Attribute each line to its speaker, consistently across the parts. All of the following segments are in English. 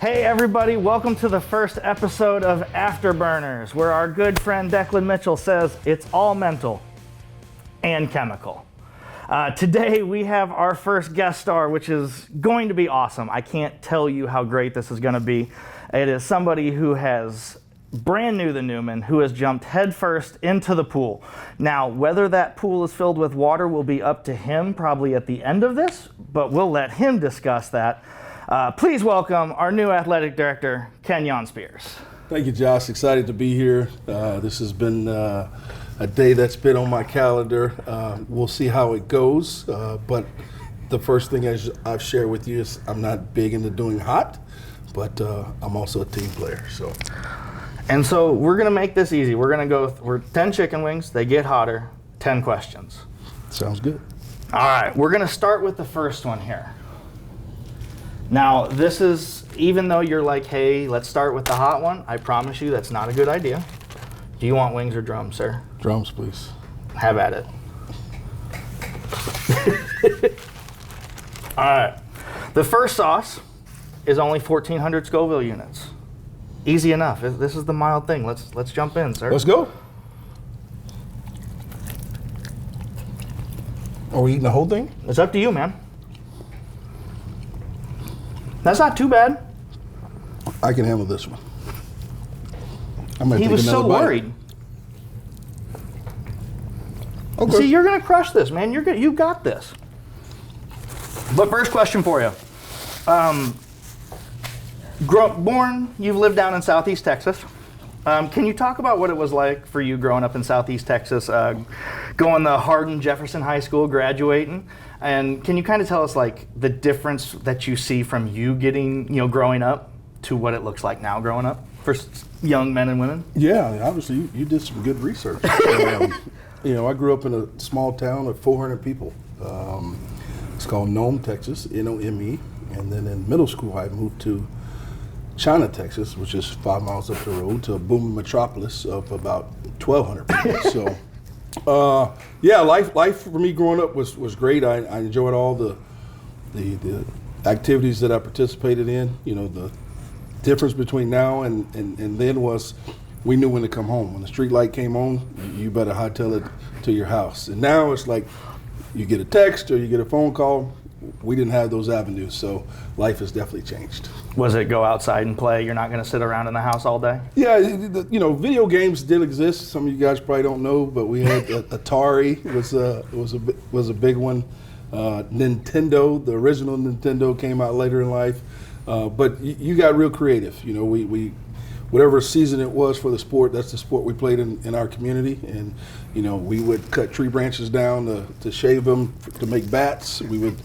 Speaker 1: Hey everybody, welcome to the first episode of Afterburners, where our good friend Declan Mitchell says it's all mental and chemical. Today we have our first guest star, which is going to be awesome. I can't tell you how great this is going to be. It is somebody who has brand new to Newman, who has jumped headfirst into the pool. Now, whether that pool is filled with water will be up to him probably at the end of this, but we'll let him discuss that. Please welcome our new athletic director, Kenyon Spears.
Speaker 2: Thank you, Josh. Excited to be here. This has been a day that's been on my calendar. We'll see how it goes, but the first thing as I've shared with you is I'm not big into doing hot, but I'm also a team player.
Speaker 1: And so we're going to make this easy. We're 10 chicken wings. They get hotter. 10 questions.
Speaker 2: Sounds good.
Speaker 1: All right. We're going to start with the first one here. Now, this is, even though you're like, hey, let's start with the hot one, I promise you that's not a good idea. Do you want wings or drums, sir?
Speaker 2: Drums, please.
Speaker 1: Have at it. All right. The first sauce is only 1,400 Scoville units. Easy enough. This is the mild thing. Let's jump in, sir.
Speaker 2: Let's go. Are we eating the whole thing?
Speaker 1: It's up to you, man. That's not too bad.
Speaker 2: I can handle this one.
Speaker 1: He was so worried.
Speaker 2: Okay.
Speaker 1: See, you're gonna crush this, man. You got this. But first question for you. You've lived down in Southeast Texas. Can you talk about what it was like for you growing up in Southeast Texas, going to Hardin Jefferson High School, graduating? And can you kind of tell us like the difference that you see from you getting, growing up to what it looks like now growing up for young men and women?
Speaker 2: Yeah, obviously you did some good research. I grew up in a small town of 400 people. It's called Nome, Texas, Nome. And then in middle school, I moved to China, Texas, which is 5 miles up the road, to a booming metropolis of about 1,200 people. So, life for me growing up was great. I enjoyed all the activities that I participated in. The difference between now and then was we knew when to come home. When the street light came on, you better hightail it to your house. And now it's like you get a text or you get a phone call. We didn't have those avenues, so life has definitely changed.
Speaker 1: Was it go outside and play? You're not going to sit around in the house all day?
Speaker 2: Yeah, video games did exist. Some of you guys probably don't know, but we had Atari was a big one. Nintendo, the original Nintendo, came out later in life. But you got real creative. We whatever season it was for the sport, that's the sport we played in our community. And we would cut tree branches down to shave them to make bats. We would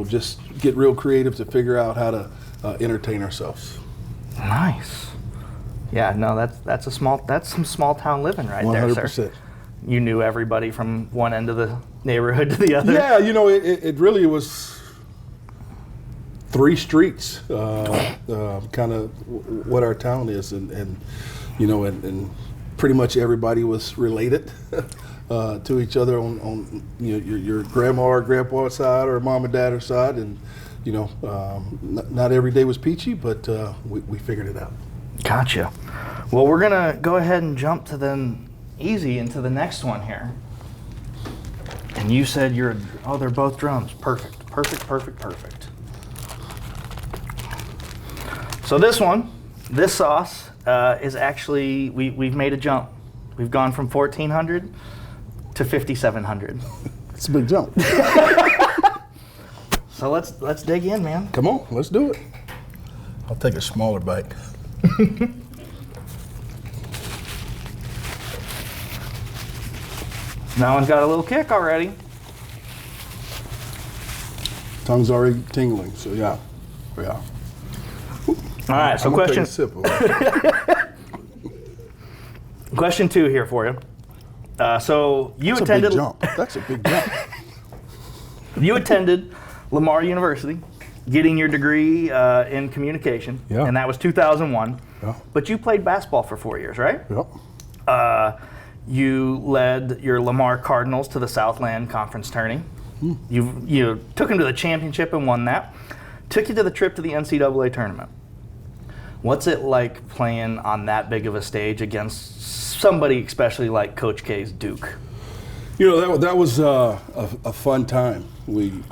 Speaker 2: just get real creative to figure out how to entertain ourselves.
Speaker 1: Nice. Yeah, no, that's some small town living right
Speaker 2: 100%.
Speaker 1: there, sir. You knew everybody from one end of the neighborhood to the other.
Speaker 2: Yeah, it really was 3 streets, kind of what our town is, and pretty much everybody was related to each other on your grandma or grandpa's side or mom and dad's side, and not every day was peachy, but we figured it out.
Speaker 1: Gotcha. Well, we're gonna go ahead and jump to easy into the next one here. And you said they're both drums. Perfect. So this sauce is actually, we've made a jump. We've gone from 1,400 to 5,700.
Speaker 2: It's a big jump.
Speaker 1: So let's dig in, man.
Speaker 2: Come on, let's do it. I'll take a smaller bite.
Speaker 1: That one's got a little kick already.
Speaker 2: Tongue's already tingling, so yeah.
Speaker 1: All right, so
Speaker 2: question. Take a sip of it.
Speaker 1: Question 2 here for you. So you
Speaker 2: That's
Speaker 1: attended.
Speaker 2: A big jump. That's a big jump.
Speaker 1: You attended Lamar University, getting your degree in communication, and that was 2001.
Speaker 2: Yeah.
Speaker 1: But you played basketball for 4 years, right?
Speaker 2: Yep.
Speaker 1: You led your Lamar Cardinals to the Southland Conference tourney. You took them to the championship and won that. Took you to the trip to the NCAA tournament. What's it like playing on that big of a stage against somebody, especially like Coach K's Duke?
Speaker 2: You know, that was a fun time. We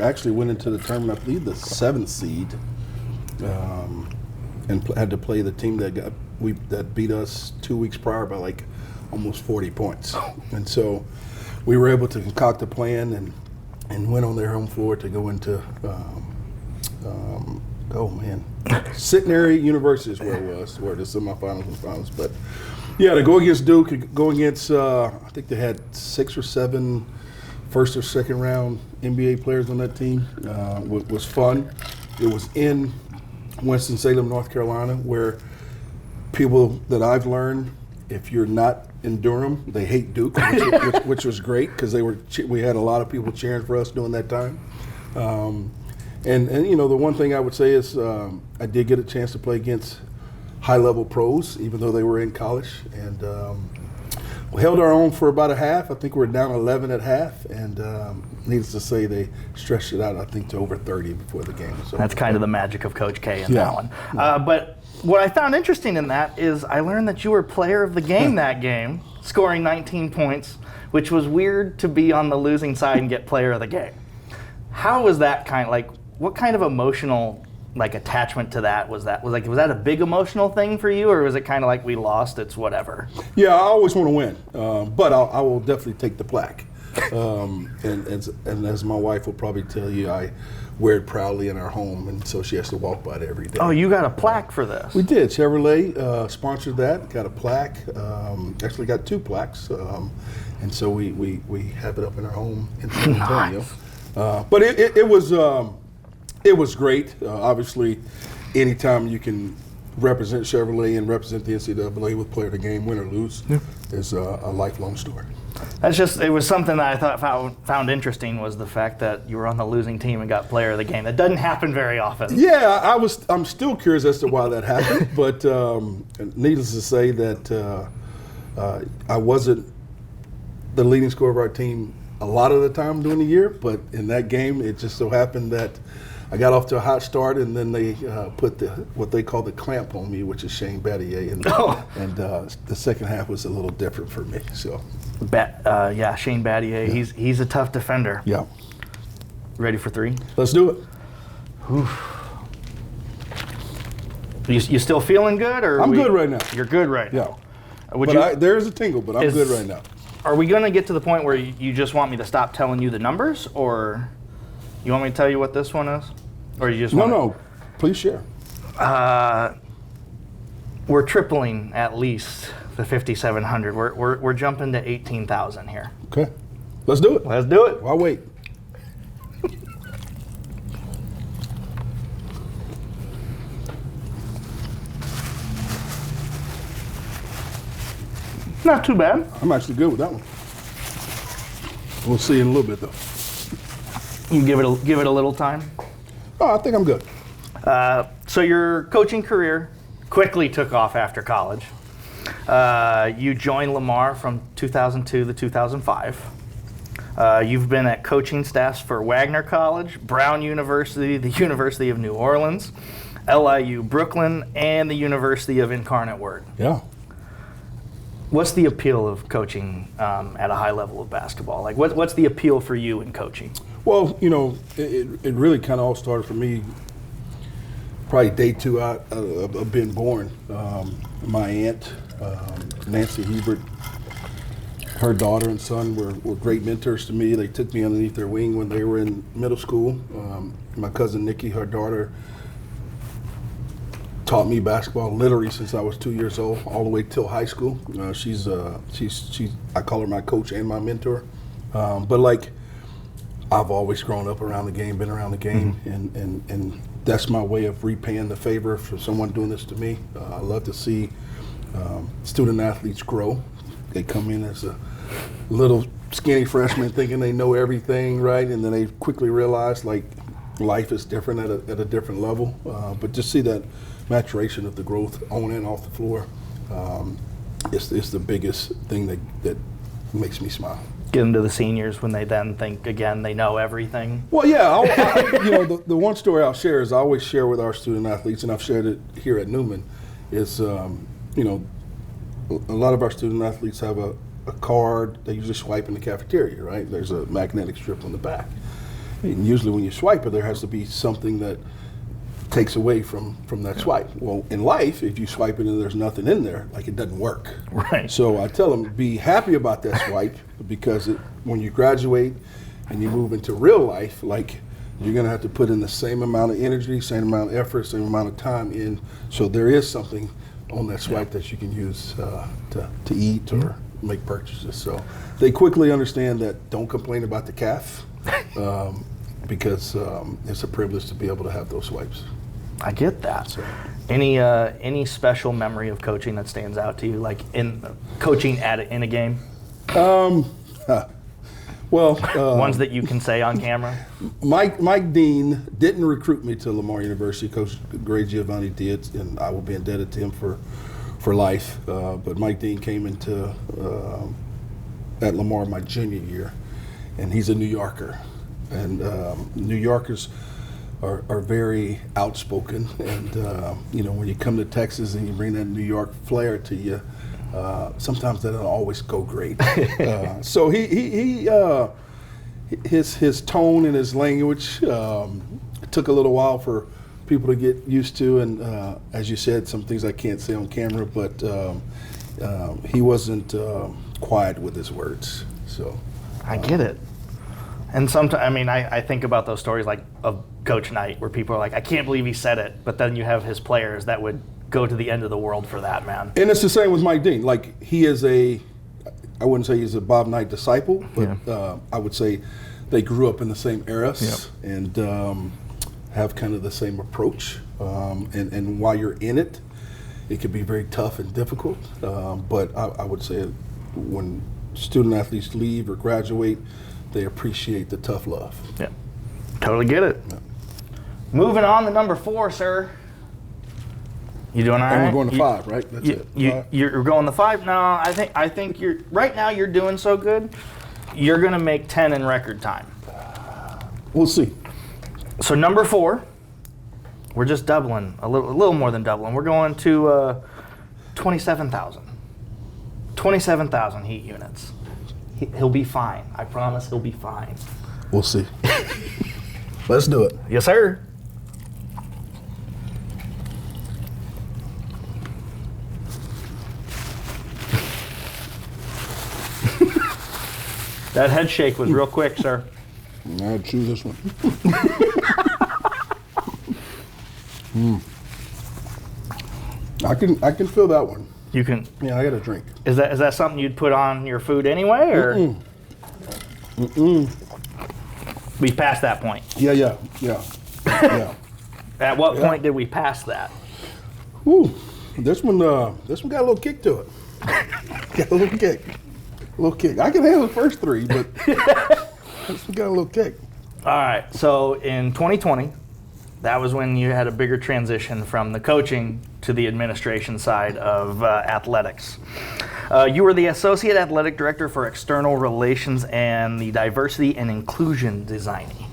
Speaker 2: actually went into the tournament, I believe, the 7th seed, and had to play the team that beat us 2 weeks prior by like almost 40 points. And so we were able to concoct a plan and went on their home floor to go into Centenary University is where it was, where the semifinals and finals. But yeah, to go against Duke, go against I think they had 6 or 7 first or second round NBA players on that team was fun. It was in Winston-Salem, North Carolina, where people that I've learned, if you're not in Durham, they hate Duke, which was great because we had a lot of people cheering for us during that time. And you know, the one thing I would say is I did get a chance to play against high-level pros, even though they were in college, and we held our own for about a half. I think we were down 11 at half, and needless to say, they stretched it out, I think, to over 30 before the game. So
Speaker 1: that's kind of the magic of Coach K in that one. But what I found interesting in that is I learned that you were player of the game that game, scoring 19 points, which was weird to be on the losing side and get player of the game. How was that what kind of emotional attachment to that was that? Was that a big emotional thing for you, or was it kind of like we lost, it's whatever?
Speaker 2: Yeah, I always want to win, but I will definitely take the plaque. And as my wife will probably tell you, I wear it proudly in our home, and so she has to walk by it every day.
Speaker 1: Oh, you got a plaque for this?
Speaker 2: We did. Chevrolet sponsored that. Got a plaque. Actually, got 2 plaques, and so we have it up in our home in San Antonio.
Speaker 1: Nice.
Speaker 2: But it was great. Obviously, anytime you can represent Chevrolet and represent the NCAA with player of the game, win or lose, is a lifelong story.
Speaker 1: It was something that I found interesting, was the fact that you were on the losing team and got player of the game. That doesn't happen very often.
Speaker 2: Yeah, I'm still curious as to why that happened, but needless to say that I wasn't the leading scorer of our team a lot of the time during the year, but in that game, it just so happened that I got off to a hot start, and then they put what they call the clamp on me, which is Shane Battier, and the second half was a little different for me. So,
Speaker 1: Shane Battier, yeah. He's a tough defender.
Speaker 2: Yeah.
Speaker 1: Ready for 3?
Speaker 2: Let's do it.
Speaker 1: Oof. You still feeling good, or
Speaker 2: I'm good right now.
Speaker 1: You're good right now.
Speaker 2: Yeah. There is a tingle, but I'm good right now.
Speaker 1: Are we going to get to the point where you just want me to stop telling you the numbers, or you want me to tell you what this one is? Or you just
Speaker 2: No, please share.
Speaker 1: We're tripling at least the 5,700. We're jumping to 18,000 here.
Speaker 2: Okay, let's do it.
Speaker 1: Let's do it.
Speaker 2: I'll wait.
Speaker 1: Not too bad.
Speaker 2: I'm actually good with that one. We'll see in a little bit, though.
Speaker 1: You give it a little time.
Speaker 2: Oh, I think I'm good.
Speaker 1: So your coaching career quickly took off after college. You joined Lamar from 2002 to 2005. You've been at coaching staffs for Wagner College, Brown University, the University of New Orleans, LIU Brooklyn, and the University of Incarnate Word.
Speaker 2: Yeah.
Speaker 1: What's the appeal of coaching at a high level of basketball? What's the appeal for you in coaching?
Speaker 2: Well, it really kind of all started for me probably day 2 out of being born. My aunt, Nancy Hebert, her daughter and son were great mentors to me. They took me underneath their wing when they were in middle school. My cousin Nikki, her daughter, taught me basketball literally since I was 2 years old, all the way till high school. She's I call her my coach and my mentor. But I've always grown up around the game, been around the game, and that's my way of repaying the favor for someone doing this to me. I love to see student athletes grow. They come in as a little skinny freshman thinking they know everything, right? And then they quickly realize life is different at a different level. But just see that maturation of the growth on and off the floor is the biggest thing that makes me smile.
Speaker 1: Get them to the seniors when they then think, again, they know everything.
Speaker 2: Well, yeah, the one story I'll share is I always share with our student athletes, and I've shared it here at Newman, is, a lot of our student athletes have a card they usually swipe in the cafeteria, right? There's a magnetic strip on the back. And usually when you swipe it, there has to be something that takes away from that swipe. Well, in life, if you swipe it and there's nothing in there, like, it doesn't work.
Speaker 1: Right.
Speaker 2: So I tell them, be happy about that swipe, because when you graduate and you move into real life, like, you're gonna have to put in the same amount of energy, same amount of effort, same amount of time in. So there is something on that swipe that you can use to eat or make purchases. So they quickly understand that. Don't complain about the calf, because it's a privilege to be able to have those swipes.
Speaker 1: I get that.
Speaker 2: So.
Speaker 1: Any special memory of coaching that stands out to you, like in coaching in a game? Ones that you can say on camera.
Speaker 2: Mike Dean didn't recruit me to Lamar University. Coach Gray Giovanni did, and I will be indebted to him for life. But Mike Dean came into at Lamar my junior year, and he's a New Yorker, and New Yorkers are very outspoken, and when you come to Texas and you bring that New York flair to you, sometimes that don't always go great. So his tone and his language took a little while for people to get used to, and as you said, some things I can't say on camera, but he wasn't quiet with his words. So
Speaker 1: I get it. And sometimes, I think about those stories like of Coach Knight, where people are like, I can't believe he said it, but then you have his players that would go to the end of the world for that, man.
Speaker 2: And it's the same with Mike Dean. Like, he is I wouldn't say he's a Bob Knight disciple, but I would say they grew up in the same eras and have kind of the same approach. And while you're in it, it can be very tough and difficult. But I would say when student athletes leave or graduate, they appreciate the tough love.
Speaker 1: Yeah, totally get it. Yeah. Moving on to number 4, sir. You doing all right?
Speaker 2: We're going to 5, right? That's it.
Speaker 1: You're going to 5? No, I think you're right now. You're doing so good. You're going to make 10 in record time.
Speaker 2: We'll see.
Speaker 1: So number 4, we're just doubling a little more than doubling. We're going to 27,000. 27,000 heat units. He'll be fine. I promise he'll be fine.
Speaker 2: We'll see. Let's do it.
Speaker 1: Yes, sir. That head shake was real quick, sir.
Speaker 2: I'll choose this one. I can feel that one.
Speaker 1: You can.
Speaker 2: Yeah, I got a drink.
Speaker 1: Is that something you'd put on your food anyway, or? We passed that point.
Speaker 2: Yeah.
Speaker 1: At what point did we pass that?
Speaker 2: Ooh, this one got a little kick to it. Got a little kick. I can handle the first 3, but this one got a little kick.
Speaker 1: All right. So in 2020, that was when you had a bigger transition from the coaching to the administration side of athletics. You were the Associate Athletic Director for External Relations and the Diversity and Inclusion Designing.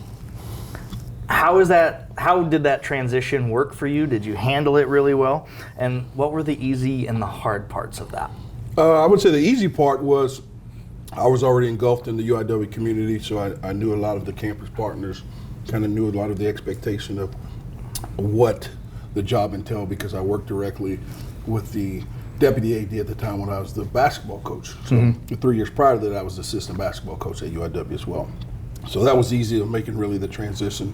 Speaker 1: How did that transition work for you? Did you handle it really well? And what were the easy and the hard parts of that?
Speaker 2: I would say the easy part was I was already engulfed in the UIW community, so I knew a lot of the campus partners, kind of knew a lot of the expectation of what the job entailed, because I worked directly with the deputy AD at the time when I was the basketball coach. So 3 years prior to that, I was the assistant basketball coach at UIW as well. So that was easy of making really the transition.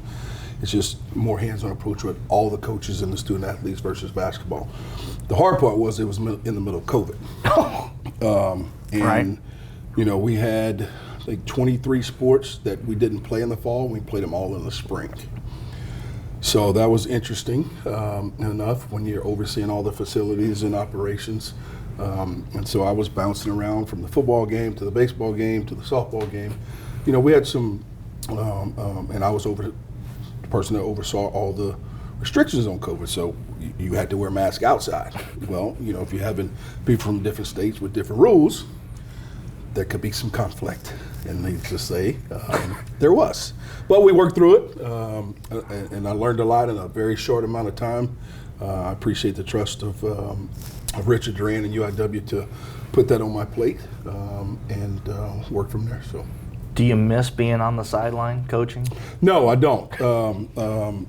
Speaker 2: It's just more hands-on approach with all the coaches and the student athletes versus basketball. The hard part was it was in the middle of COVID.
Speaker 1: Right.
Speaker 2: We had like 23 sports that we didn't play in the fall. We played them all in the spring. So that was interesting enough when you're overseeing all the facilities and operations. And so I was bouncing around from the football game to the baseball game to the softball game. We had some, and I was the person that oversaw all the restrictions on COVID. So you had to wear a mask outside. Well, if you're having people from different states with different rules, there could be some conflict. And needless to say, there was. But we worked through it, and I learned a lot in a very short amount of time. I appreciate the trust of Richard Duran and UIW to put that on my plate and work from there. So.
Speaker 1: Do you miss being on the sideline coaching?
Speaker 2: No, I don't.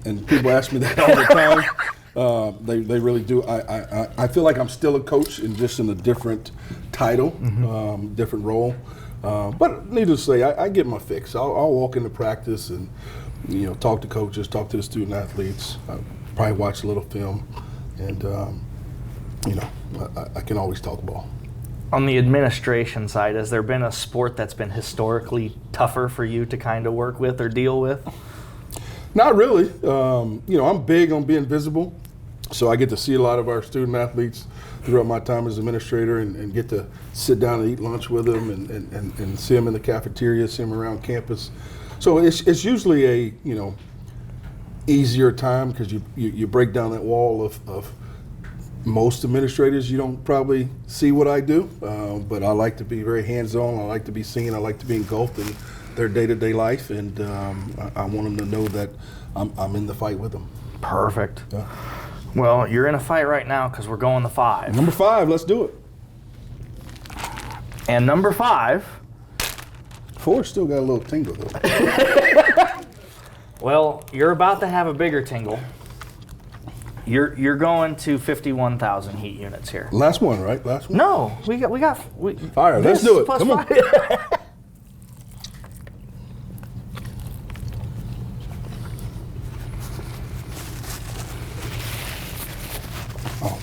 Speaker 2: And people ask me that all the time. They really do. I feel like I'm still a coach, and just in a different title, different role. But needless to say, I get my fix. I'll walk into practice and talk to coaches, talk to the student athletes. Probably watch a little film, and I can always talk ball.
Speaker 1: On the administration side, has there been a sport that's been historically tougher for you to kind of work with or deal with?
Speaker 2: Not really. I'm big on being visible, so I get to see a lot of our student athletes throughout my time as administrator and get to sit down and eat lunch with them and see them in the cafeteria, see them around campus. So it's usually a easier time because you break down that wall of most administrators. You don't probably see what I do, but I like to be very hands-on. I like to be seen. I like to be engulfed in their day-to-day life, and I want them to know that I'm in the fight with them.
Speaker 1: Perfect.
Speaker 2: Yeah.
Speaker 1: Well, you're in a fight right now because we're going to 5.
Speaker 2: Number 5, let's do it.
Speaker 1: And number 5.
Speaker 2: 4 still got a little tingle though.
Speaker 1: Well, you're about to have a bigger tingle. You're going to 51,000 heat units here.
Speaker 2: Last one, right? Last one?
Speaker 1: No, we got.
Speaker 2: All right, let's do it.
Speaker 1: Plus
Speaker 2: Come on.
Speaker 1: 5.
Speaker 2: Oh,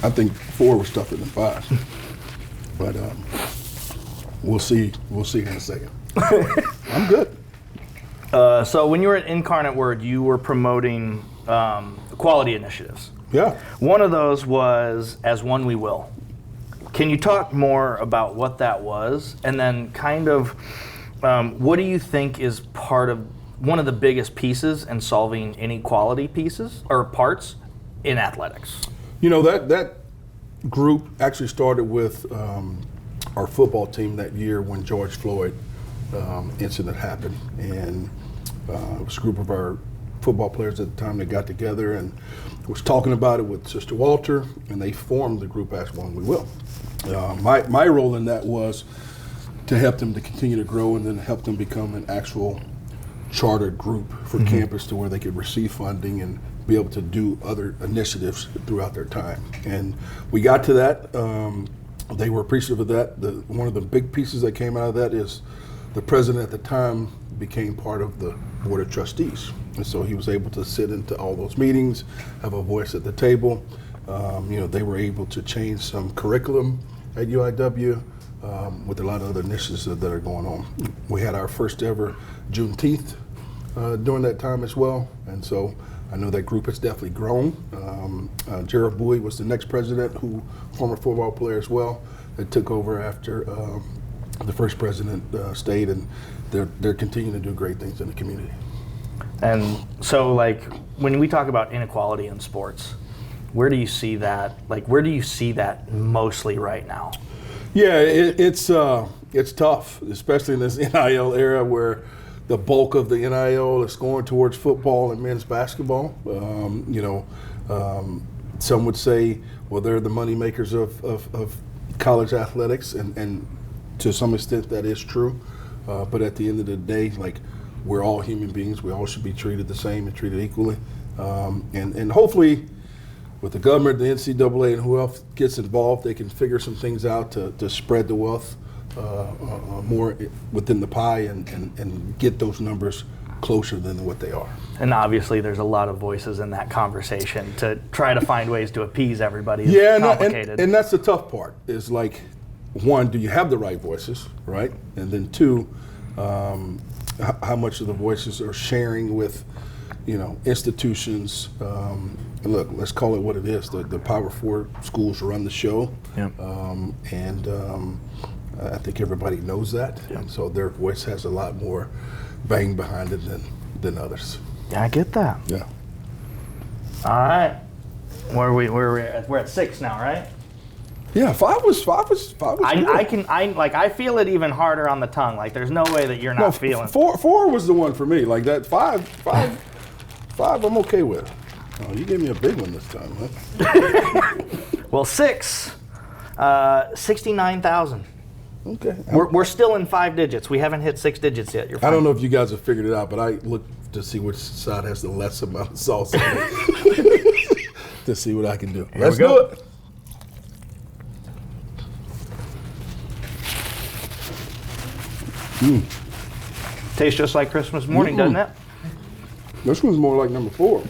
Speaker 2: I think 4 was tougher than 5, but we'll see. We'll see in a second. I'm good.
Speaker 1: So when you were at Incarnate Word, you were promoting quality initiatives.
Speaker 2: Yeah.
Speaker 1: One of those was As One We Will. Can you talk more about what that was, and then kind of what do you think is part of one of the biggest pieces in solving inequality pieces or parts in athletics?
Speaker 2: That group actually started with our football team that year when George Floyd incident happened, and it was a group of our football players at the time that got together and was talking about it with Sister Walter, and they formed the group As One We Will. My role in that was to help them to continue to grow and then help them become an actual chartered group for campus to where they could receive funding and be able to do other initiatives throughout their time. And we got to that. They were appreciative of that. One of the big pieces that came out of that is the president at the time became part of the board of trustees. And so he was able to sit into all those meetings, have a voice at the table. They were able to change some curriculum at UIW with a lot of other initiatives that are going on. We had our first ever Juneteenth during that time as well. And so I know that group has definitely grown. Gerald Bowie was the next president, former football player as well, that took over after the first president stayed, and they're continuing to do great things in the community.
Speaker 1: And so, when we talk about inequality in sports, where do you see that? Where do you see that mostly right now?
Speaker 2: Yeah, it's tough, especially in this NIL era where the bulk of the NIL is going towards football and men's basketball. Some would say, well, they're the money makers of college athletics, and to some extent that is true. But at the end of the day, we're all human beings. We all should be treated the same and treated equally. And hopefully, with the government, the NCAA, and who else gets involved, they can figure some things out to spread the wealth more within the pie and get those numbers closer than what they are.
Speaker 1: And obviously there's a lot of voices in that conversation to try to find ways to appease everybody.
Speaker 2: Yeah,
Speaker 1: complicated.
Speaker 2: and that's the tough part is one, do you have the right voices, right? And then two, how much of the voices are sharing with institutions. And look, let's call it what it is. The Power 4 schools run the show.
Speaker 1: Yep.
Speaker 2: I think everybody knows that.
Speaker 1: Yep.
Speaker 2: And so their voice has a lot more bang behind it than others.
Speaker 1: Yeah, I get that.
Speaker 2: Yeah.
Speaker 1: All right. Where are we at? We're at 6 now, right?
Speaker 2: Yeah, five was good.
Speaker 1: I feel it even harder on the tongue. Like there's no way that you're not feeling.
Speaker 2: Four was the one for me. Like that five, I'm okay with. Oh, you gave me a big one this time, huh?
Speaker 1: Well, 6, 69,000.
Speaker 2: Okay.
Speaker 1: We're still in 5 digits. We haven't hit 6 digits yet. You're fine.
Speaker 2: I don't know if you guys have figured it out, but I look to see which side has the less amount of sauce in it to see what I can do. Let's do it.
Speaker 1: Tastes just like Christmas morning, doesn't it?
Speaker 2: This one's more like number 4.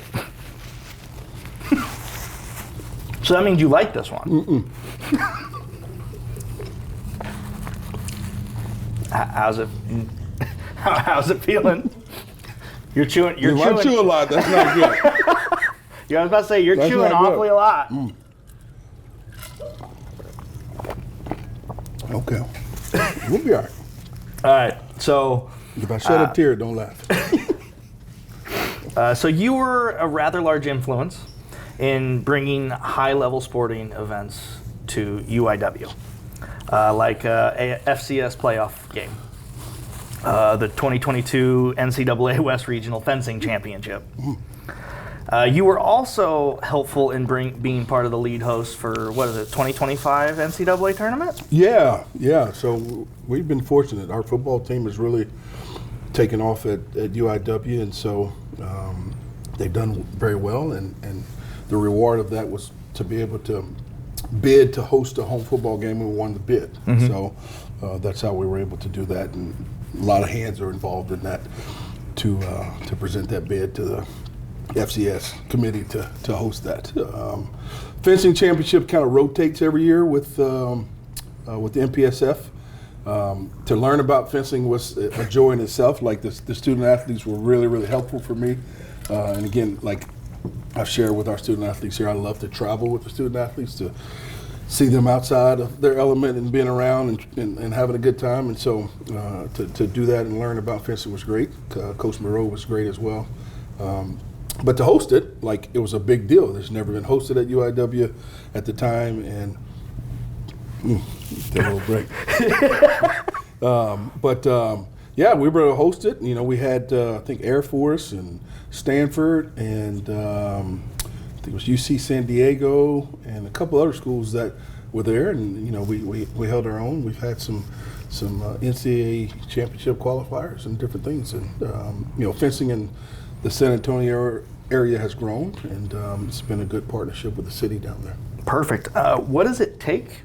Speaker 1: So that means you like this one. How's it? How's it feeling? You're chewing.
Speaker 2: If I chew a lot, that's not good.
Speaker 1: Yeah, I was about to say you're chewing awfully a lot.
Speaker 2: Okay, we'll be all right.
Speaker 1: All right. So
Speaker 2: if I shed a tear, don't laugh.
Speaker 1: So you were a rather large influence in bringing high-level sporting events to UIW, like a FCS playoff game, the 2022 NCAA West Regional Fencing Championship. You were also helpful in being part of the lead host for, 2025 NCAA tournament?
Speaker 2: Yeah. So we've been fortunate. Our football team has really taken off at UIW, and so they've done very well. And the reward of that was to be able to bid to host a home football game, and we won the bid. So that's how we were able to do that. And a lot of hands are involved in that to present that bid to the FCS committee to host that. Fencing championship kind of rotates every year with the MPSF. To learn about fencing was a joy in itself. Like the student athletes were really, really helpful for me. And again, like I've shared with our student athletes here, I love to travel with the student athletes to see them outside of their element and being around and having a good time. And so to do that and learn about fencing was great. Coach Moreau was great as well. But to host it, like it was a big deal. It's never been hosted at UIW at the time, and take a little break. Yeah, we were able to host it. You know, we had I think Air Force and Stanford and I think it was UC San Diego and a couple other schools that were there, and you know we held our own. We've had some NCAA championship qualifiers and different things, and you know, fencing in the San Antonio area has grown, and it's been a good partnership with the city down there.
Speaker 1: Perfect. What does it take?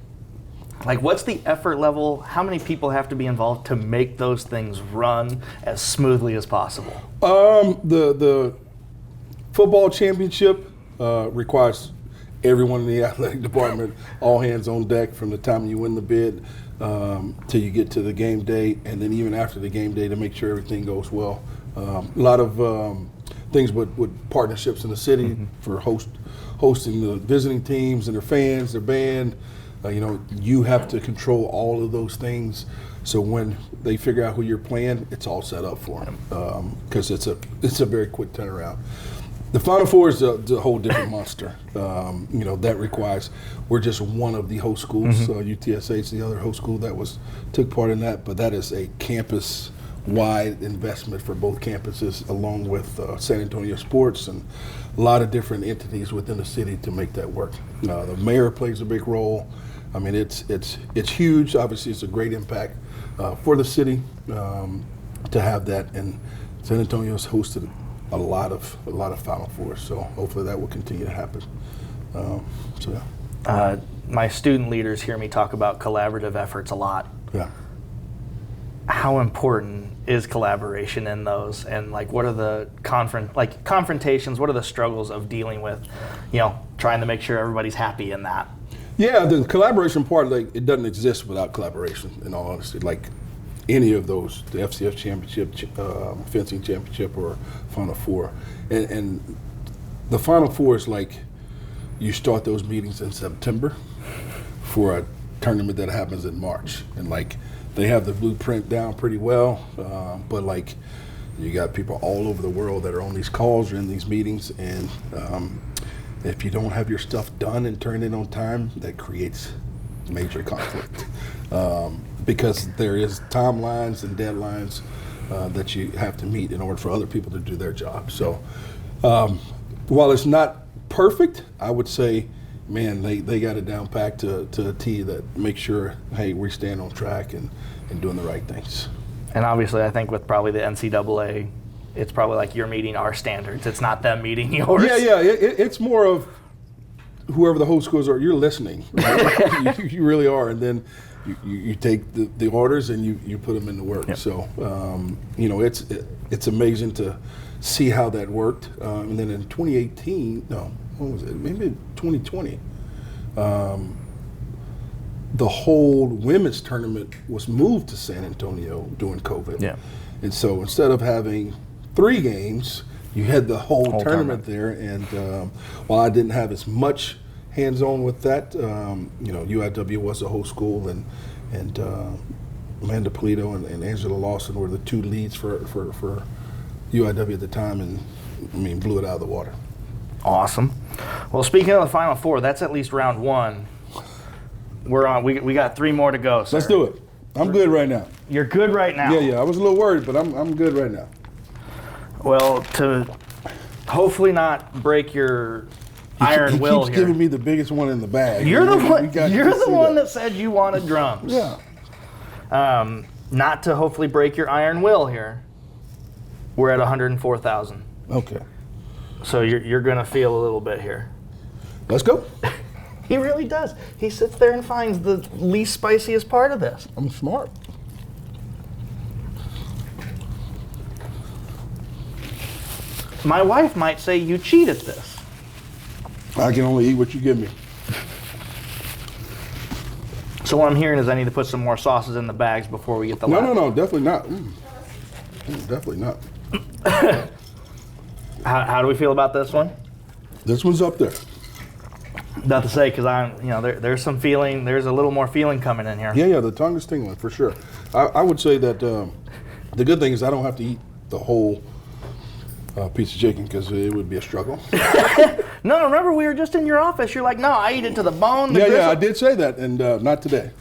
Speaker 1: Like, what's the effort level? How many people have to be involved to make those things run as smoothly as possible?
Speaker 2: The football championship requires everyone in the athletic department, all hands on deck from the time you win the bid till you get to the game day, and then even after the game day to make sure everything goes well. A lot of things with partnerships in the city for hosting the visiting teams and their fans, their band. You know, you have to control all of those things. So when they figure out who you're playing, it's all set up for them because it's a very quick turnaround. The Final Four is a whole different monster. You know, that requires, we're just one of the host schools. UTSA is the other host school that took part in that, but that is a campus-wide investment for both campuses, along with San Antonio Sports and a lot of different entities within the city to make that work. The mayor plays a big role. I mean, it's huge. Obviously, it's a great impact for the city to have that, and San Antonio's hosted a lot of Final Fours, so hopefully that will continue to happen. Yeah.
Speaker 1: My student leaders hear me talk about collaborative efforts a lot.
Speaker 2: Yeah.
Speaker 1: How important is collaboration in those, and like what are the confrontations? What are the struggles of dealing with, you know, trying to make sure everybody's happy in that?
Speaker 2: Yeah, the collaboration part, like, it doesn't exist without collaboration, in all honesty. Like any of those, the FCS championship, fencing championship, or Final Four. And the Final Four is like you start those meetings in September for a tournament that happens in March. And like they have the blueprint down pretty well, but like you got people all over the world that are on these calls or in these meetings, and if you don't have your stuff done and turned in on time, that creates major conflict because there is timelines and deadlines that you have to meet in order for other people to do their job. So while it's not perfect, I would say, man, they got it down packed to a T that makes sure, hey, we stand on track and doing the right things.
Speaker 1: And obviously, I think with probably the NCAA, it's probably like you're meeting our standards. It's not them meeting yours.
Speaker 2: Yeah. It's more of whoever the host schools are, you're listening. Right? you really are. And then you take the orders and you put them into work. Yep. So, it's amazing to see how that worked. And then in 2018, no, what was it? Maybe 2020. The whole women's tournament was moved to San Antonio during COVID. Yeah. And so instead of having 3 games, you had the whole tournament there. And while I didn't have as much hands-on with that, UIW was the host school, and Amanda Polito and Angela Lawson were the 2 leads for UIW at the time, and blew it out of the water.
Speaker 1: Awesome. Well, speaking of the Final Four, that's at least round 1. We're on. We got 3 more to go, sir.
Speaker 2: Let's do it. I'm good right now.
Speaker 1: You're good right now?
Speaker 2: Yeah. I was a little worried, but I'm good right now.
Speaker 1: Well, to hopefully not break your iron will
Speaker 2: here. He keeps
Speaker 1: here.
Speaker 2: giving me the biggest one in the bag.
Speaker 1: You're the one. You're the one that said you wanted drums.
Speaker 2: Yeah.
Speaker 1: Not to hopefully break your iron will here. We're at 104,000.
Speaker 2: Okay.
Speaker 1: So you're gonna feel a little bit here.
Speaker 2: Let's go.
Speaker 1: He really does. He sits there and finds the least spiciest part of this.
Speaker 2: I'm smart.
Speaker 1: My wife might say you cheat at this.
Speaker 2: I can only eat what you give me.
Speaker 1: So what I'm hearing is I need to put some more sauces in the bags before we get the
Speaker 2: No, definitely not. Definitely not.
Speaker 1: How do we feel about this one?
Speaker 2: This one's up there.
Speaker 1: Not to say, because there's some feeling, there's a little more feeling coming in here.
Speaker 2: Yeah, the tongue is tingling for sure. I would say that the good thing is I don't have to eat the whole piece of chicken because it would be a struggle.
Speaker 1: No, remember we were just in your office. You're like, no, I eat it to the bone.
Speaker 2: Yeah, I did say that, and not today.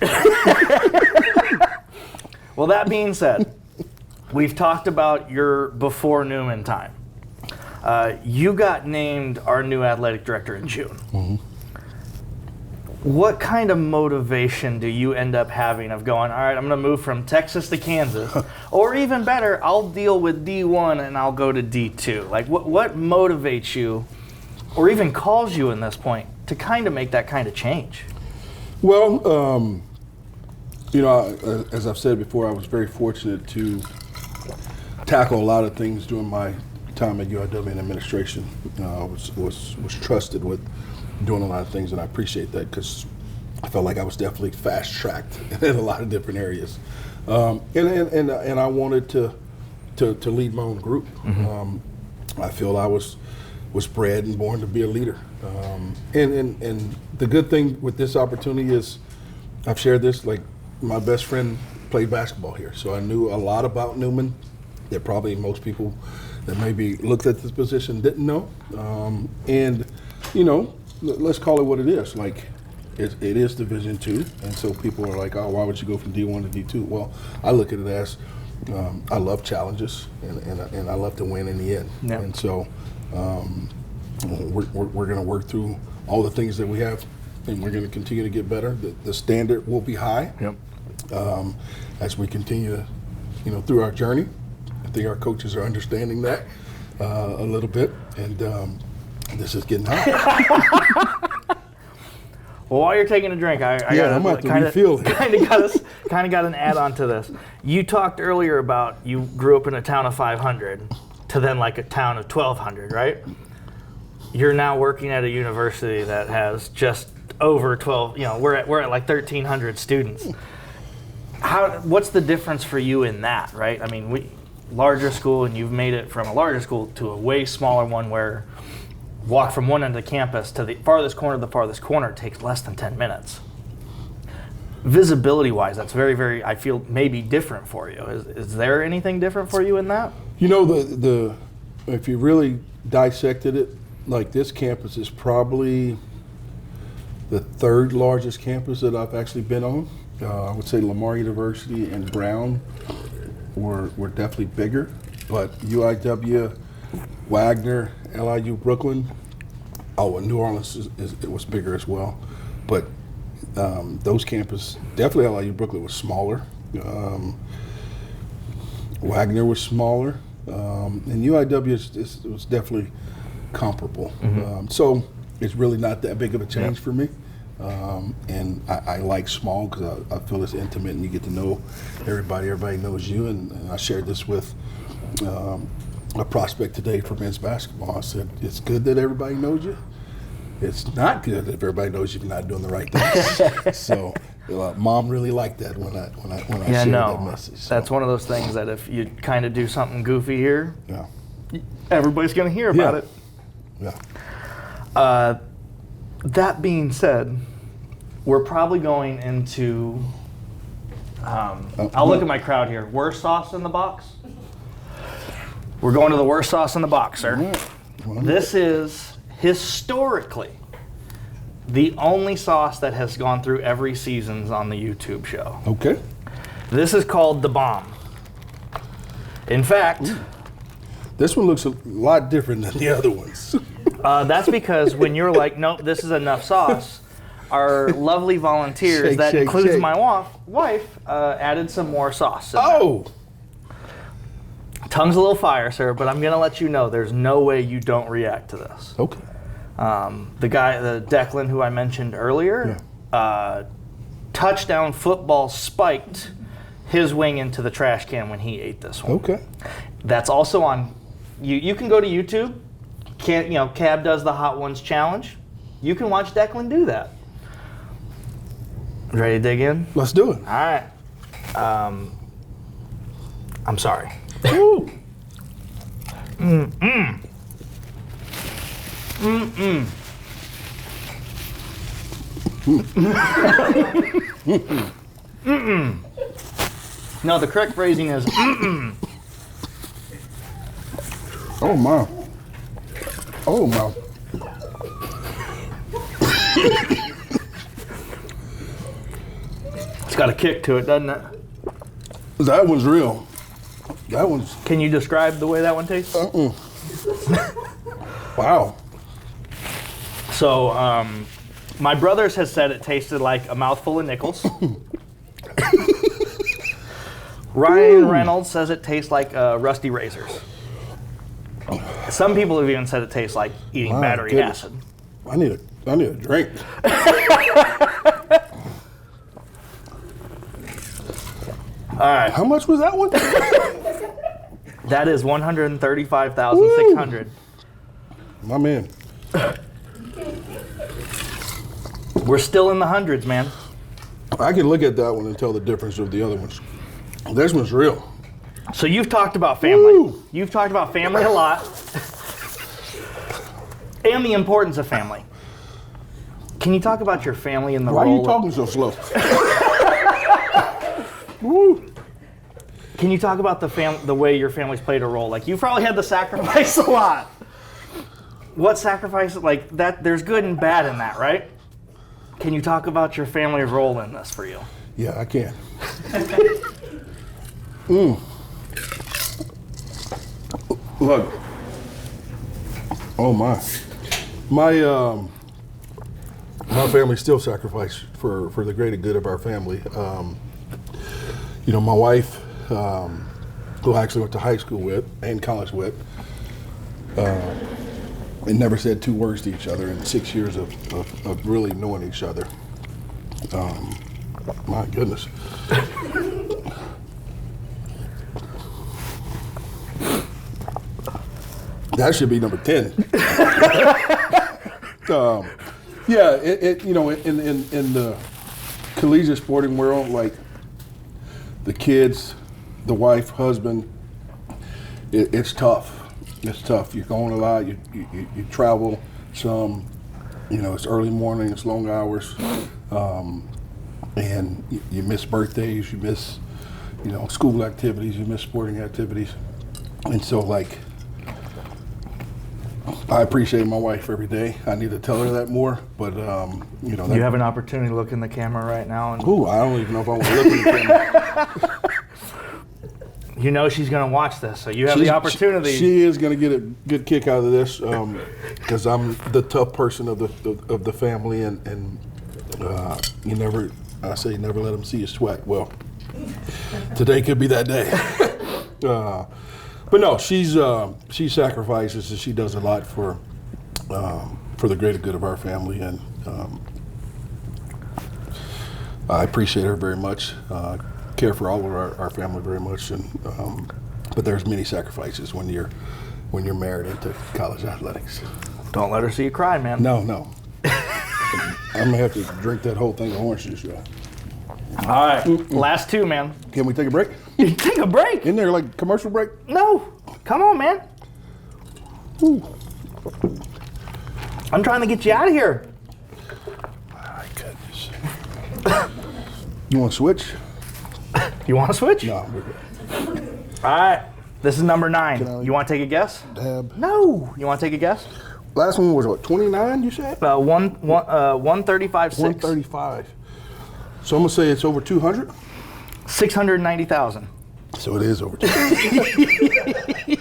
Speaker 1: Well, that being said, we've talked about your before Newman time. You got named our new athletic director in June. Mm-hmm. What kind of motivation do you end up having of going, all right, I'm going to move from Texas to Kansas, or even better, I'll deal with D1 and I'll go to D2? Like, what motivates you, or even calls you in this point, to kind of make that kind of change?
Speaker 2: Well, as I've said before, I was very fortunate to tackle a lot of things during my time at UIW in administration. Was trusted with doing a lot of things, and I appreciate that because I felt like I was definitely fast-tracked in a lot of different areas. And I wanted to lead my own group. Mm-hmm. I feel I was bred and born to be a leader. And the good thing with this opportunity is I've shared this, like my best friend played basketball here, so I knew a lot about Newman that probably most people that maybe looked at this position didn't know. Let's call it what it is. Like, it is Division II, and so people are like, oh, why would you go from D1 to D2? Well, I look at it as I love challenges, and I love to win in the end. Yep. And so we're going to work through all the things that we have, and we're going to continue to get better. The standard will be high. Yep. As we continue, through our journey. I think our coaches are understanding that a little bit, and this is getting hot.
Speaker 1: Well, while you're taking a drink, I'm about to refill here. Kind of got an add-on to this. You talked earlier about you grew up in a town of 500 to then like a town of 1,200, right? You're now working at a university that has just over 12. We're at like 1,300 students. What's the difference for you in that, right? I mean, larger school, and you've made it from a larger school to a way smaller one where walk from one end of the campus to the farthest corner to the farthest corner takes less than 10 minutes. Visibility-wise, that's very, very, I feel, maybe different for you. Is there anything different for you in that?
Speaker 2: If you really dissected it, like this campus is probably the third largest campus that I've actually been on. I would say Lamar University and Brown were definitely bigger, but UIW, Wagner, LIU Brooklyn, and New Orleans it was bigger as well. But those campuses, definitely LIU Brooklyn was smaller. Wagner was smaller, and UIW was definitely comparable. So it's really not that big of a change for me. And I like small because I feel it's intimate and you get to know everybody. Everybody knows you. And I shared this with a prospect today for men's basketball. I said, it's good that everybody knows you. It's not good if everybody knows you're not doing the right things. So Mom really liked that when I shared that message. So.
Speaker 1: That's one of those things that if you kind of do something goofy here,
Speaker 2: yeah,
Speaker 1: everybody's going to hear about it.
Speaker 2: Yeah.
Speaker 1: That being said, we're probably going into, I'll look at my crowd here. Worst sauce in the box? We're going to the worst sauce in the box, sir. This is historically the only sauce that has gone through every seasons on the YouTube show.
Speaker 2: Okay.
Speaker 1: This is called the bomb. In fact,
Speaker 2: this one looks a lot different than the other ones.
Speaker 1: That's because when you're like, nope, this is enough sauce, our lovely volunteers, that includes my wife, added some more sauce. Tongue's a little fire, sir, but I'm going to let you know there's no way you don't react to this.
Speaker 2: Okay.
Speaker 1: The Declan who I mentioned earlier, touchdown football spiked his wing into the trash can when he ate this one.
Speaker 2: Okay.
Speaker 1: That's also on, you can go to YouTube. Cab does the Hot Ones challenge. You can watch Declan do that. Ready to dig in?
Speaker 2: Let's do it.
Speaker 1: All right. I'm sorry.
Speaker 2: Ooh.
Speaker 1: No, the correct phrasing is
Speaker 2: Oh my. Oh my.
Speaker 1: It's got a kick to it, doesn't it?
Speaker 2: That one's real. That one's.
Speaker 1: Can you describe the way that one tastes?
Speaker 2: Wow.
Speaker 1: So, my brothers has said it tasted like a mouthful of nickels. Ryan Reynolds says it tastes like rusty razors. Some people have even said it tastes like eating battery acid.
Speaker 2: I need a drink.
Speaker 1: All right.
Speaker 2: How much was that one?
Speaker 1: That is $135,600.
Speaker 2: My man.
Speaker 1: We're still in the hundreds, man.
Speaker 2: I can look at that one and tell the difference of the other ones. This one's real.
Speaker 1: So you've talked about family. Woo! You've talked about family a lot. And the importance of family. Can you talk about your family in the role?
Speaker 2: Why are you talking so slow? Woo!
Speaker 1: Can you talk about the way your family's played a role? Like, you probably had to sacrifice a lot. What sacrifice, like that, there's good and bad in that, right? Can you talk about your family's role in this for you?
Speaker 2: Yeah, I can. Look. Oh my. My family still sacrificed for the greater good of our family. My wife, who I actually went to high school with and college with, and never said two words to each other in 6 years of really knowing each other. My goodness. That should be number 10. Yeah, in the collegiate sporting world, like the kids, the wife, husband, it's tough. It's tough. You're going a lot. You travel some. It's early morning. It's long hours, and you miss birthdays. You miss, school activities. You miss sporting activities, and so like I appreciate my wife every day. I need to tell her that more, but you know.
Speaker 1: You have an opportunity to look in the camera right now. And
Speaker 2: ooh, I don't even know if I want to look in the camera.
Speaker 1: You know she's going to watch this, so you have the opportunity.
Speaker 2: She is going to get a good kick out of this because I'm the tough person of the family, and you never let them see you sweat. Well, today could be that day. But no, she sacrifices and she does a lot for the greater good of our family, and I appreciate her very much. Care for all of our family very much, and but there's many sacrifices when you're married into college athletics.
Speaker 1: Don't let her see you cry, man.
Speaker 2: No. I'm gonna have to drink that whole thing of orange juice, y'all.
Speaker 1: All right, last two, man.
Speaker 2: Can we take a break?
Speaker 1: You take a break?
Speaker 2: Isn't there like a commercial break?
Speaker 1: No. Come on, man.
Speaker 2: Ooh.
Speaker 1: I'm trying to get you out of here.
Speaker 2: My goodness. You want to switch?
Speaker 1: You want to switch?
Speaker 2: No, we're good.
Speaker 1: All right. This is number 9. You want to take a guess?
Speaker 2: Dab.
Speaker 1: No. You want to take a guess?
Speaker 2: Last one was what, 29, you said?
Speaker 1: 135.6.
Speaker 2: 135. So I'm going to say it's over 200?
Speaker 1: 690,000.
Speaker 2: So it is over 200.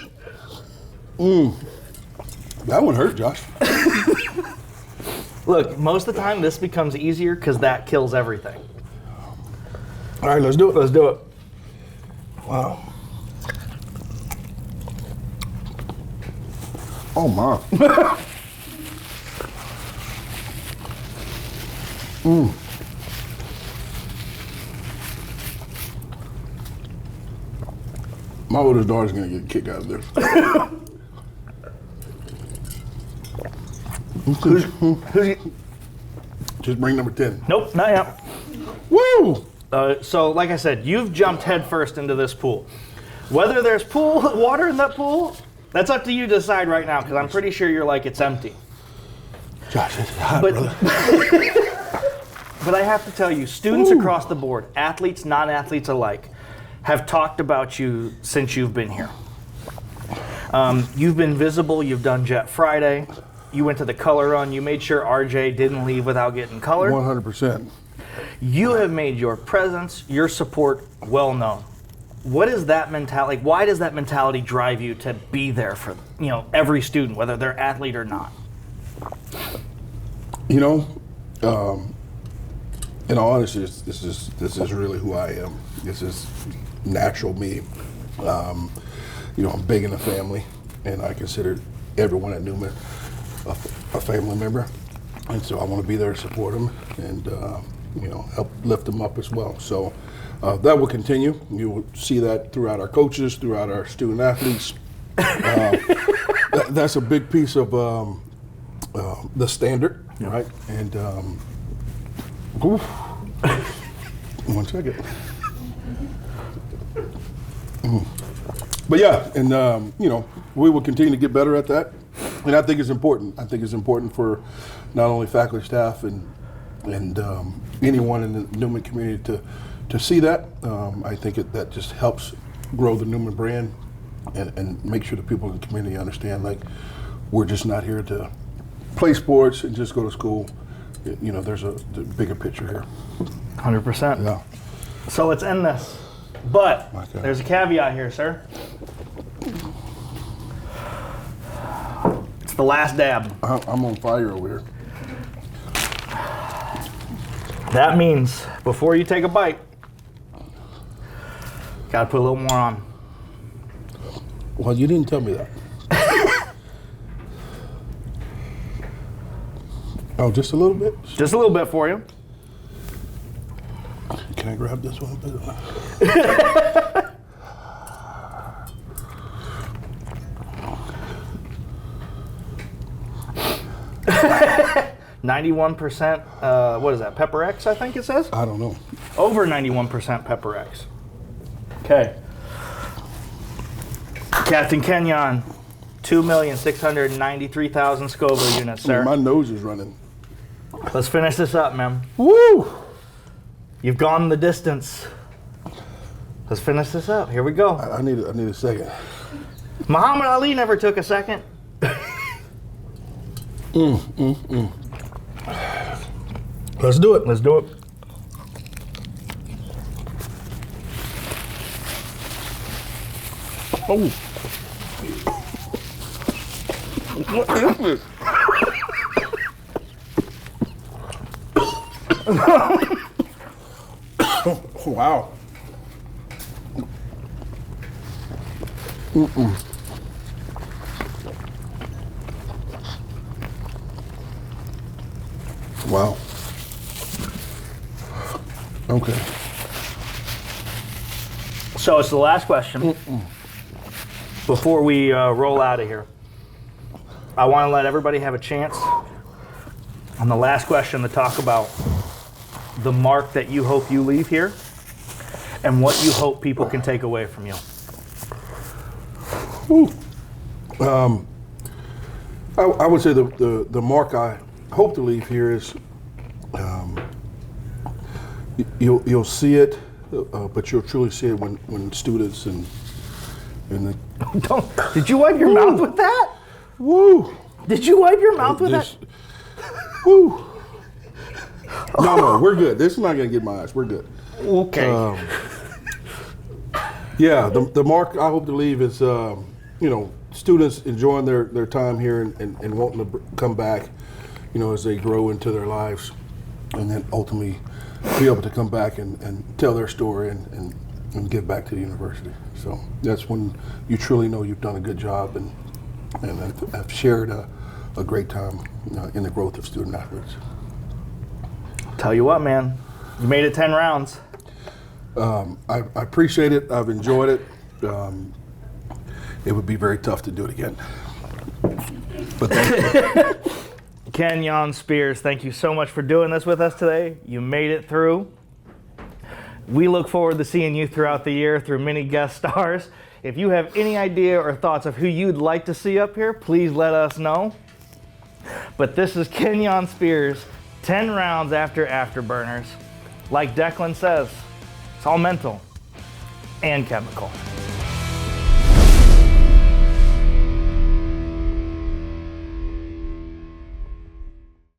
Speaker 2: That one hurt, Josh.
Speaker 1: Look, most of the time this becomes easier because that kills everything.
Speaker 2: All right, let's do it.
Speaker 1: Let's do it.
Speaker 2: Wow. Oh, my. My oldest daughter's going to get a kick out of this.
Speaker 1: Who's
Speaker 2: Just bring number 10.
Speaker 1: Nope, not yet.
Speaker 2: Woo!
Speaker 1: So, like I said, you've jumped headfirst into this pool. Whether there's water in that pool, that's up to you to decide right now, because I'm pretty sure you're like, it's empty.
Speaker 2: Josh, it's hot,
Speaker 1: But,
Speaker 2: brother.
Speaker 1: but I have to tell you, students across the board, athletes, non-athletes alike, have talked about you since you've been here. You've been visible, you've done Jet Friday, you went to the color run, you made sure RJ didn't leave without getting colored.
Speaker 2: 100%.
Speaker 1: You have made your presence, your support well known. What is that mentality? Why does that mentality drive you to be there for every student, whether they're athlete or not?
Speaker 2: You know, in all honesty, this is really who I am. This is natural me. I'm big in the family, and I consider everyone at Newman a family member, and so I want to be there to support them and help lift them up as well. So that will continue. You will see that throughout our coaches, throughout our student athletes. That's a big piece of the standard, right? And one second. But yeah, and we will continue to get better at that, and I think it's important. I think it's important for not only faculty, staff, and anyone in the Newman community to see that. I think that just helps grow the Newman brand and make sure the people in the community understand, like, we're just not here to play sports and just go to school. There's a bigger picture here.
Speaker 1: 100%.
Speaker 2: Yeah.
Speaker 1: So let's end this. But
Speaker 2: Okay.
Speaker 1: there's a caveat here, sir. It's the last dab.
Speaker 2: I'm on fire over here.
Speaker 1: That means before you take a bite, gotta put a little more on.
Speaker 2: Well, you didn't tell me that. Oh, just a little bit?
Speaker 1: Just a little bit for you.
Speaker 2: Can I grab this one?
Speaker 1: 91%, what is that, Pepper X, I think it says?
Speaker 2: I don't know.
Speaker 1: Over 91% Pepper X. Okay. Captain Kenyon, 2,693,000 Scoville units, sir.
Speaker 2: My nose is running.
Speaker 1: Let's finish this up, man.
Speaker 2: Woo!
Speaker 1: You've gone the distance. Let's finish this up. Here we go.
Speaker 2: I need a second.
Speaker 1: Muhammad Ali never took a second.
Speaker 2: Let's do it.
Speaker 1: Let's do it.
Speaker 2: Oh. What is this? Wow. Wow. Okay.
Speaker 1: So it's the last question. Before we roll out of here, I want to let everybody have a chance on the last question to talk about the mark that you hope you leave here and what you hope people can take away from you.
Speaker 2: I would say the mark I hope to leave here is you'll see it, but you'll truly see it when students and the
Speaker 1: Did you wipe your mouth with that?
Speaker 2: woo.
Speaker 1: Did you wipe your mouth with that?
Speaker 2: Woo. No, we're good. This is not gonna get my eyes. We're good.
Speaker 1: Okay.
Speaker 2: Yeah, the mark I hope to leave is students enjoying their time here and wanting to come back, as they grow into their lives, and then ultimately be able to come back and tell their story and give back to the university. So that's when you truly know you've done a good job and have shared a great time in the growth of student athletes.
Speaker 1: Tell you what, man, you made it 10 rounds.
Speaker 2: I appreciate it. I've enjoyed it. It would be very tough to do it again. But thank you.
Speaker 1: Kenyon Spears, thank you so much for doing this with us today. You made it through. We look forward to seeing you throughout the year through many guest stars. If you have any idea or thoughts of who you'd like to see up here, please let us know. But this is Kenyon Spears, 10 rounds after Afterburners. Like Declan says, it's all mental and chemical.